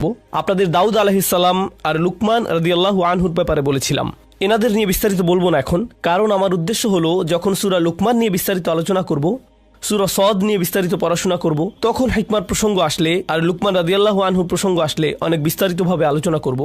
আপনাদের দাউদ আলাইহিসসালাম আর লুকমান রাদিয়াল্লাহু আনহুর ব্যাপারে বলেছিলাম। এনাদের নিয়ে বিস্তারিত বলবো না এখন, কারণ আমার উদ্দেশ্য হলো যখন সূরা লুকমান নিয়ে বিস্তারিত আলোচনা করব, সূরা সদ নিয়ে বিস্তারিত পড়াশোনা করব, তখন হিকমার প্রসঙ্গ আসলে আর লুকমান রাদিয়াল্লাহু আনহুর প্রসঙ্গ আসলে অনেক বিস্তারিতভাবে আলোচনা করব।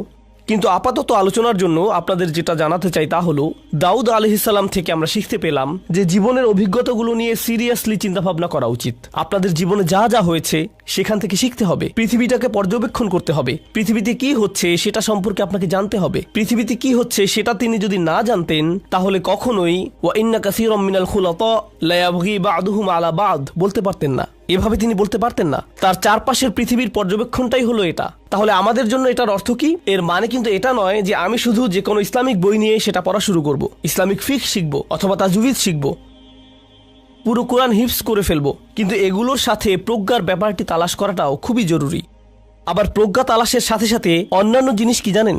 কিন্তু আপাতত আলোচনার জন্য আপনাদের যেটা জানাতে চাই তা হলো, দাউদ আলাইহিসসালাম থেকে আমরা শিখতে পেলাম যে জীবনের অভিজ্ঞতাগুলো নিয়ে সিরিয়াসলি চিন্তাভাবনা করা উচিত। আপনাদের জীবনে যা যা হয়েছে সেখান থেকে শিখতে হবে, পৃথিবীটাকে পর্যবেক্ষণ করতে হবে, পৃথিবীতে কি হচ্ছে সেটা সম্পর্কে আপনাকে জানতে হবে। পৃথিবীতে কি হচ্ছে সেটা তিনি যদি না জানতেন তাহলে কখনোই ওয়া ইন্না কাসীরাম মিনাল খুলাতা লা ইয়াবগি বা'দুহুম আলা বা'দ বলতে পারতেন না। এভাবে তিনি বলতে পারতেন না। তার চারপাশের পৃথিবীর পর্যবেক্ষণটাই হলো এটা। তাহলে আমাদের জন্য এটার অর্থ কি? এর মানে কিন্তু এটা নয় যে আমি শুধু যে কোনো ইসলামিক বই নিয়ে সেটা পড়া শুরু করব, ইসলামিক ফিকহ শিখব অথবা তাজউইদ শিখব, পুরো কোরআন হিফজ করে ফেলবো। কিন্তু এগুলোর সাথে প্রজ্ঞার ব্যাপারটি তালাশ করাটাও খুবই জরুরি। আবার প্রজ্ঞা তালাশের সাথে সাথে অন্যান্য জিনিস কি জানেন?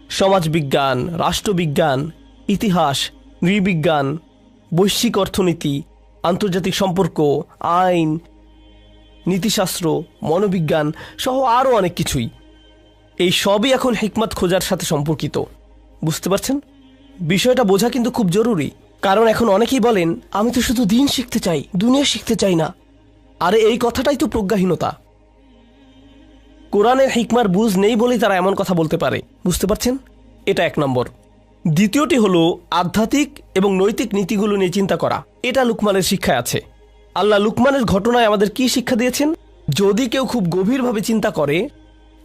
সমাজবিজ্ঞান, রাষ্ট্রবিজ্ঞান, ইতিহাস, নৃবিজ্ঞান, বৈশ্বিক অর্থনীতি, আন্তর্জাতিক সম্পর্ক, আইন, নীতিশাস্ত্র, মনোবিজ্ঞান সহ আরও অনেক কিছুই। এই সবই এখন হিকমত খোঁজার সাথে সম্পর্কিত। বুঝতে পারছেন? বিষয়টা বোঝা কিন্তু খুব জরুরি, কারণ এখন অনেকেই বলেন আমি তো শুধু দিন শিখতে চাই, দুনিয়া শিখতে চাই না। আরে এই কথাটাই তো প্রজ্ঞাহীনতা। কোরআনের হিকমার বুঝ নেই বলেই তারা এমন কথা বলতে পারে। বুঝতে পারছেন? এটা এক নম্বর। দ্বিতীয়টি হলো আধ্যাত্মিক এবং নৈতিক নীতিগুলো নিয়ে চিন্তা করা। এটা লুকমানের শিক্ষায় আছে। আল্লাহ লুকমানের ঘটনায় আমাদের কি শিক্ষা দিয়েছেন? যদি কেউ খুব গভীরভাবে চিন্তা করে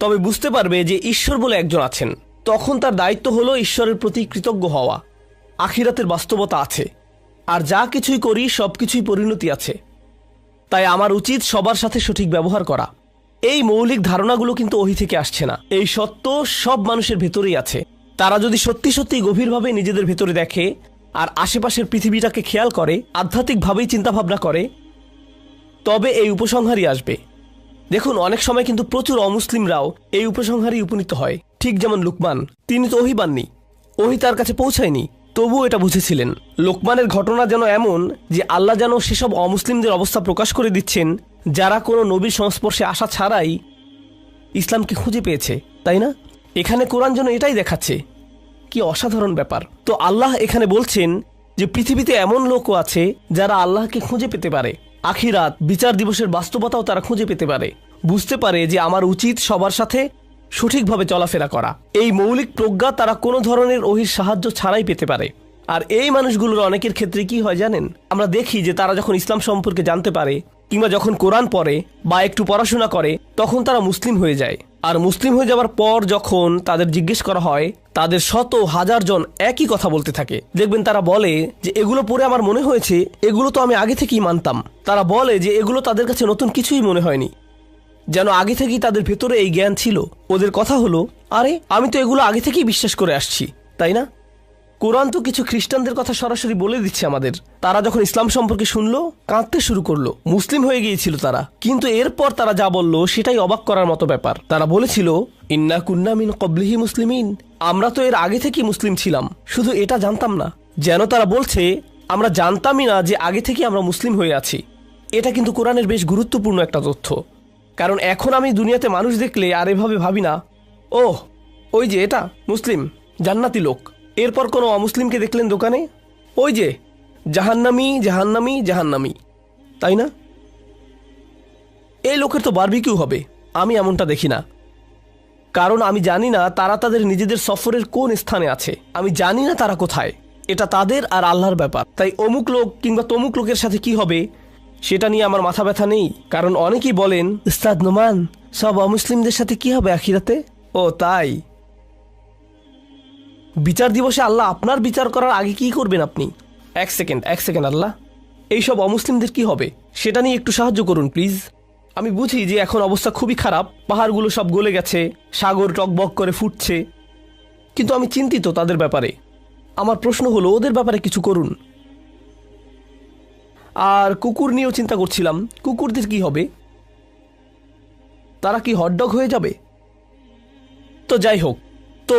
তবে বুঝতে পারবে যে ঈশ্বর বলে একজন আছেন। তখন তার দায়িত্ব হলো ঈশ্বরের প্রতি কৃতজ্ঞ হওয়া। আখিরাতের বাস্তবতা আছে, আর যা কিছুই করি সব কিছুই পরিণতি আছে। তাই আমার উচিত সবার সাথে সঠিক ব্যবহার করা। এই মৌলিক ধারণাগুলো কিন্তু ওহী থেকে আসছে না। এই সত্য সব মানুষের ভেতরেই আছে। তারা যদি সত্যি সত্যি গভীরভাবে নিজেদের ভেতরে দেখে আর আশেপাশের পৃথিবীটাকে খেয়াল করে, আধ্যাত্মিকভাবেই চিন্তাভাবনা করে, তবে এই উপসংহারই আসবে। দেখুন, অনেক সময় কিন্তু প্রচুর অমুসলিমরাও এই উপসংহারই উপনীত হয়। ঠিক যেমন লুকমান, তিনি তো ওহী পাননি, ওহী তার কাছে পৌঁছায়নি, তবুও এটা বুঝেছিলেন। লোকমানের ঘটনা যেন এমন যে আল্লাহ যেন সেসব অমুসলিমদের অবস্থা প্রকাশ করে দিচ্ছেন যারা কোনো নবীর সংস্পর্শে আসা ছাড়াই ইসলামকে খুঁজে পেয়েছে, তাই না? এখানে কোরআন যেন এটাই দেখাচ্ছে। কি অসাধারণ ব্যাপার! তো আল্লাহ এখানে বলছেন যে পৃথিবীতে এমন লোকও আছে যারা আল্লাহকে খুঁজে পেতে পারে, আখিরাত, বিচার দিবসের বাস্তবতাও তারা খুঁজে পেতে পারে, বুঝতে পারে যে আমার উচিত সবার সাথে সঠিকভাবে চলাফেরা করা। এই মৌলিক প্রজ্ঞা তারা কোনো ধরনের ওহীর সাহায্য ছাড়াই পেতে পারে। আর এই মানুষগুলোর অনেকের ক্ষেত্রে কি হয় জানেন? আমরা দেখি যে তারা যখন ইসলাম সম্পর্কে জানতে পারে কিংবা যখন কোরআন পড়ে বা একটু পড়াশোনা করে, তখন তারা মুসলিম হয়ে যায়। আর মুসলিম হয়ে যাওয়ার পর যখন তাদের জিজ্ঞেস করা হয়, তাদের শত হাজার জন একই কথা বলতে থাকে। দেখবেন তারা বলে যে এগুলো পড়ে আমার মনে হয়েছে এগুলো তো আমি আগে থেকেই মানতাম। তারা বলে যে এগুলো তাদের কাছে নতুন কিছুই মনে হয়নি, যেন আগে থেকেই তাদের ভেতরে এই জ্ঞান ছিল। ওদের কথা হলো, আরে আমি তো এগুলো আগে থেকেই বিশ্বাস করে আসছি, তাই না? কোরআন তো কিছু খ্রিস্টানদের কথা সরাসরি বলে দিচ্ছে আমাদের। তারা যখন ইসলাম সম্পর্কে শুনলো, কাঁদতে শুরু করলো। মুসলিম হয়ে গিয়েছিল তারা, কিন্তু এরপর তারা যা বলল সেটাই অবাক করার মতো ব্যাপার। তারা বলেছিল, ইন্না কুন্না মিন ক্বাবলিহি মুসলিমিন, আমরা তো এর আগে থেকেই মুসলিম ছিলাম, শুধু এটা জানতাম না। যেন তারা বলছে আমরা জানতামই না যে আগে থেকে আমরা মুসলিম হয়ে আছি। এটা কিন্তু কোরআনের বেশ গুরুত্বপূর্ণ একটা তথ্য। কারণ এখন আমি দুনিয়াতে মানুষ দেখলে আর এভাবে ভাবি না, ওহ ওই যে এটা মুসলিম, জান্নাতি লোক। এরপর কোনো অমুসলিমকে দেখলেন দোকানে, ওই যে জাহান্নামী জাহান্নামী জাহান্নামী, তাই না? এই লোকের তো বারবিকিউ হবে। আমি এমনটা দেখি না, কারণ আমি জানি না তারা তাদের নিজেদের সফরের কোন স্থানে আছে। আমি জানি না তারা কোথায়। এটা তাদের আর আল্লাহর ব্যাপার। তাই অমুক লোক কিংবা তমুক লোকের সাথে কি হবে সেটা নিয়ে আমার মাথা ব্যথা নেই। কারণ অনেকেই বলেন, উস্তাদ নোমান, সব অমুসলিমদের সাথে কি হবে আখিরাতে? ও তাই? বিচার দিবসে আল্লাহ আপনার বিচার করার আগে কি করবেন আপনি? এক সেকেন্ড আল্লাহ, এইসব অমুসলিমদের কি হবে সেটা নিয়ে একটু সাহায্য করুন প্লিজ। আমি বুঝি যে এখন অবস্থা খুবই খারাপ, পাহাড়গুলো সব গলে গেছে, সাগর টকবক করে ফুটছে, কিন্তু আমি চিন্তিত তাদের ব্যাপারে। আমার প্রশ্ন হলো, ওদের ব্যাপারে কিছু করুন। আর কুকুর নিয়েও চিন্তা করছিলাম, কুকুরদের কি হবে? তারা কি হটডগ হয়ে যাবে? তো যাই হোক, তো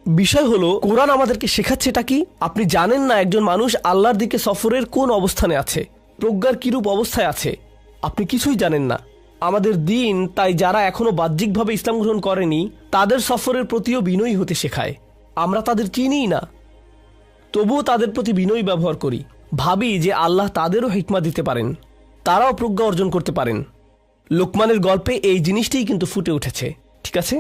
বিষয় হলো কোরআন আমাদেরকে শেখাচ্ছে এটা কি? আপনি জানেন না একজন মানুষ আল্লাহর দিকে সফরের কোন অবস্থানে আছে, প্রজ্ঞার কিরূপ অবস্থায় আছে, আপনি কিছুই জানেন না। আমাদের দিন তাই যারা এখনো বাহ্যিকভাবে ইসলাম গ্রহণ করেনি তাদের সফরের প্রতিও বিনয়ী হতে শেখায়। আমরা তাদের চিনিই না, তবুও তাদের প্রতি বিনয়ী ব্যবহার করি। ভাবি যে আল্লাহ তাদেরও হিকমা দিতে পারেন, তারাও প্রজ্ঞা অর্জন করতে পারেন। লোকমানের গল্পে এই জিনিসটিই কিন্তু ফুটে উঠেছে। ঠিক আছে।